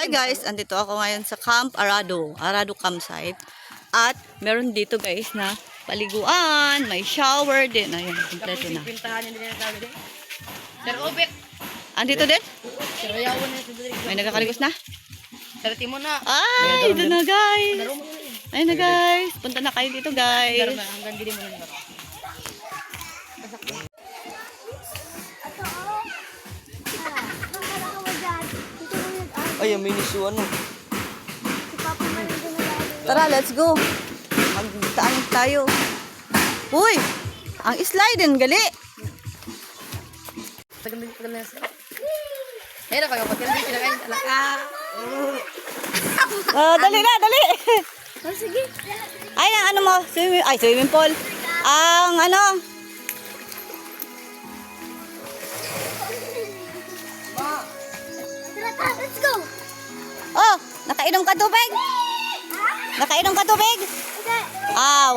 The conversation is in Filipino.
Hi guys, andito ako ngayon sa Camp Arado campsite. At meron dito guys na paliguan, may shower din. Ayan, kompleto na. Pintahan din na tayo din. Sir Obek. Andito din? Sir Yawan na ito din. May nagkakaligos na? Sir Timo na. Ay, ito na guys. Daro mo. Ayun na guys. Punta na kayo dito guys. Daro na hanggang dili mo na. Ay, may niso ano. Tara, let's go. Magdaan tayo. Uy, ang slide gali. Tagal na sir. Hera pag kapatid din sila kayo talaga. Dali na, dali. Oh, sige. Ay, ang ano mo? Swimming pool. Ang ano? Let's go! Oh, nakainom ka tubig? Nakainom ka tubig? Okay. Aw.